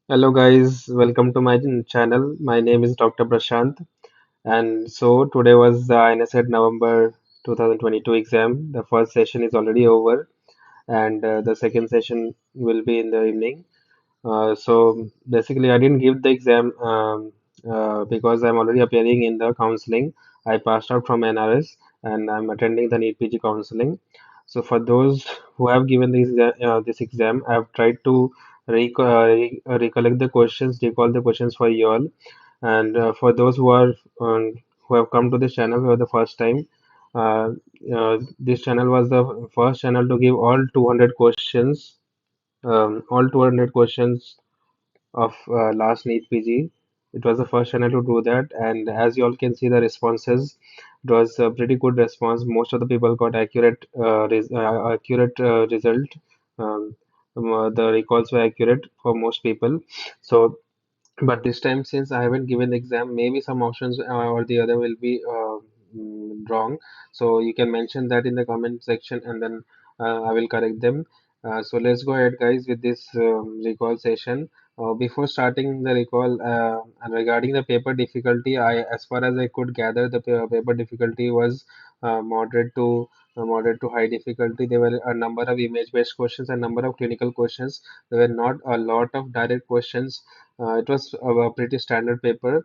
Hello guys, welcome to my channel. My name is Dr. Prashant, and so today was the INICET November 2022 exam. The first session is already over, and the second session will be in the evening. So basically, I didn't give the exam because I'm already appearing in the counseling. I passed out from NRS and I'm attending the NEET PG counseling. So for those who have given this exam, I've tried to recollect the questions, recall the questions for you all. And for those who have come to this channel for the first time, uh, this channel was the first channel to give all 200 questions of last NEET PG. It was the first channel to do that, and as you all can see the responses, it was a pretty good response. Most of the people got accurate result. The recalls were accurate for most people. So but this time, since I haven't given the exam, maybe some options or the other will be wrong. So you can mention that in the comment section, and then I will correct them. So let's go ahead, guys, with this recall session. Before starting the recall, and regarding the paper difficulty, as far as I could gather, the paper difficulty was moderate to high difficulty. There were a number of image-based questions and number of clinical questions. There were not a lot of direct questions. It was a pretty standard paper.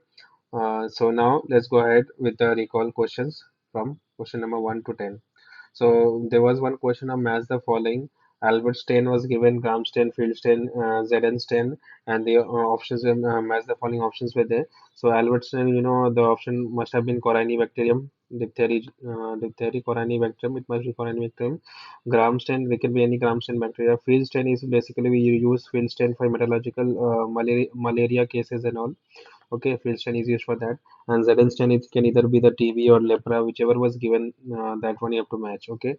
So now let's go ahead with the recall questions from question number 1 to 10. So there was one question of match the following. Albert Stein was given, Gram Stein, Field Stein, Zn Stein, and the options were match the following options were there. So Albert Stein, the option must have been Corynebacterium, diphthery Corynebacterium. It must be Corynebacterium. Gram Stein, there can be any Gram Stein bacteria. Field Stein is basically we use Field Stein for metallurgical malaria cases and all. Okay, Filston is used for that, and Zedenston it can either be the TB or lepra, whichever was given. That one you have to match. Okay,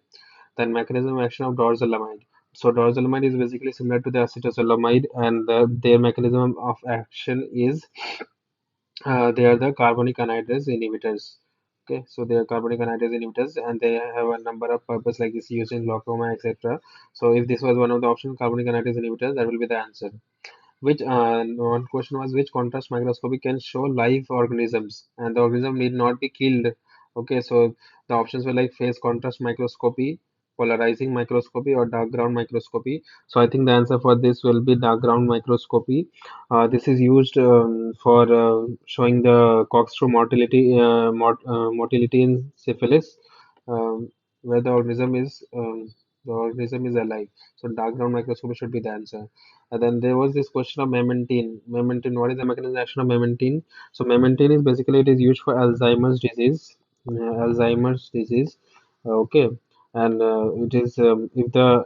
then mechanism of action of dorzolamide. So dorzolamide is basically similar to the acetazolamide, and their mechanism of action is they are the carbonic anhydrase inhibitors. Okay, so they are carbonic anhydrase inhibitors, and they have a number of purpose like this used in glaucoma, etc. So if this was one of the options, carbonic anhydrase inhibitors, that will be the answer. Which one question was which contrast microscopy can show live organisms and the organism need not be killed. Okay, so the options were like phase contrast microscopy, polarizing microscopy, or dark ground microscopy. So I think the answer for this will be dark ground microscopy. This is used for showing the corkscrew motility in syphilis, where the organism is alive. So dark ground microscopy should be the answer. And then there was this question of memantine. Memantine, what is the mechanism of action of memantine? So memantine is basically it is used for Alzheimer's disease. Alzheimer's disease. Okay, and it is if the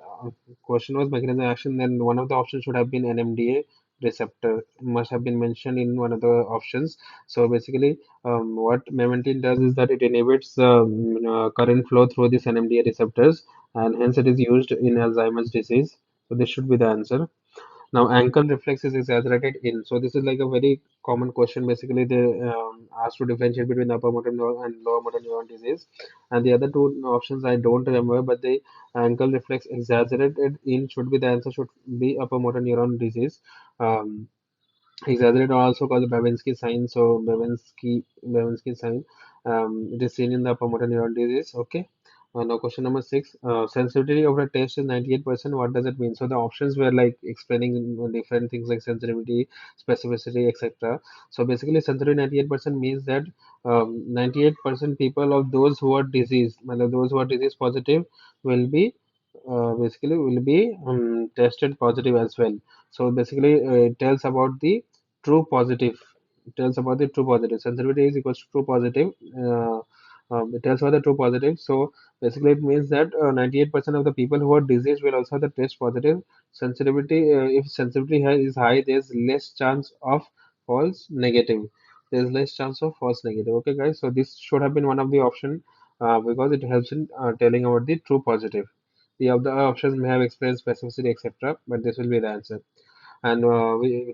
question was mechanism of action, then one of the options should have been NMDA receptor. Must have been mentioned in one of the options. So basically, what memantine does is that it inhibits current flow through these NMDA receptors, and hence it is used in Alzheimer's disease. So this should be the answer. Now, ankle reflex is exaggerated in. So this is like a very common question. Basically, they ask to differentiate between upper motor neuron and lower motor neuron disease. And the other two options I don't remember, but the ankle reflex exaggerated in should be the answer. Should be upper motor neuron disease. Um, Exaggerate are also called the Babinski sign. So Babinski sign. It is seen in the upper motor neuron disease. Okay. Now question number 6. Sensitivity of a test is 98%. What does it mean? So the options were like explaining different things like sensitivity, specificity, etc. So basically, sensitivity 98% means that 98% people of those who are diseased, those who are disease positive, will be tested positive as well. So basically, it tells about the true positive. It tells about the true positive. Sensitivity is equals to true positive. It tells about the true positive. So basically, it means that 98% of the people who are diseased will also have the test positive. Sensitivity, if sensitivity is high, there's less chance of false negative. There's less chance of false negative. Okay, guys. So this should have been one of the option because it helps in telling about the true positive. The other options may have explained specificity, etc., but this will be the answer. and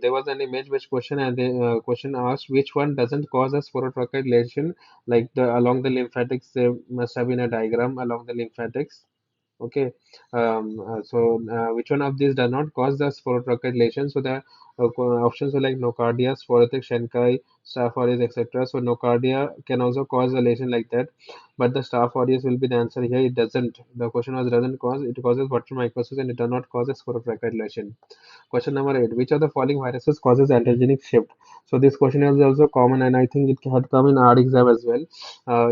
there was an image-based question, and the question asked which one doesn't cause a sporotrophic lesion, like the along the lymphatics. There must have been a diagram along the lymphatics. Okay, which one of these does not cause the sporotrophic lesion? So the options are like nocardia, sporadic Schenckii, Staph aureus, etc. So nocardia can also cause a lesion like that, but the Staph aureus will be the answer here. It doesn't. The question was doesn't cause. It causes water microsis and it does not cause a sporotrophic lesion. Question number 8. Which of the following viruses causes antigenic shift? So this question is also common, and I think it had come in our exam as well.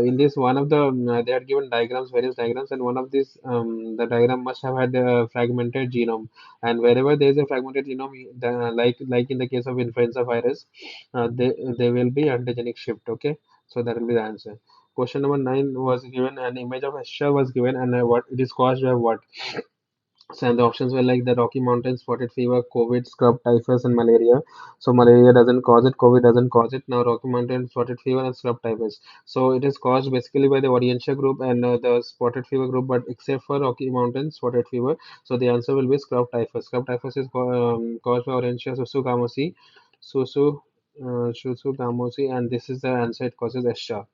In this, one of the they had given diagrams, various diagrams, and one of these the diagram must have had a fragmented genome. And wherever there is a fragmented genome, like in the case of influenza virus, there will be antigenic shift. Okay, so that will be the answer. Question number 9 was given, an image of a shell was given, and what it is caused by what? So, and the options were like the Rocky Mountain spotted fever, COVID, scrub typhus, and malaria. So malaria doesn't cause it, COVID doesn't cause it. Now Rocky Mountain spotted fever and scrub typhus. So it is caused basically by the Orientia group and the spotted fever group, but except for Rocky Mountain spotted fever. So the answer will be scrub typhus. Scrub typhus is caused by Orientia susu gamosi, and this is the answer. It causes Escha.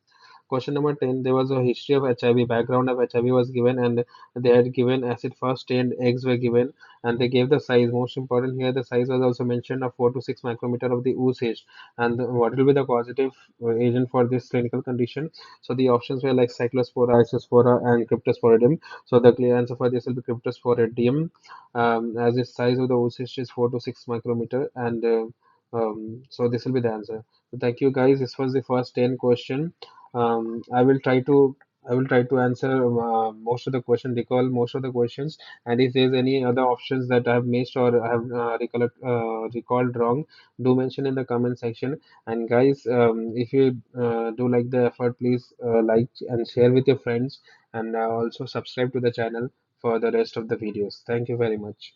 Question number 10, there was a history of HIV, background of HIV was given, and they had given acid fast stained eggs were given, and they gave the size. Most important here, the size was also mentioned of 4 to 6 micrometer of the oocyst. And what will be the causative agent for this clinical condition? So the options were like cyclospora, isospora, and cryptosporidium. So the clear answer for this will be cryptosporidium, as the size of the oocyst is 4 to 6 micrometer, and so this will be the answer. So thank you guys. This was the first 10 question. I will try to answer most of the question, recall most of the questions, and if there's any other options that I have missed or I have recalled wrong, do mention in the comment section. And guys, if you do like the effort, please like and share with your friends, and also subscribe to the channel for the rest of the videos. Thank you very much.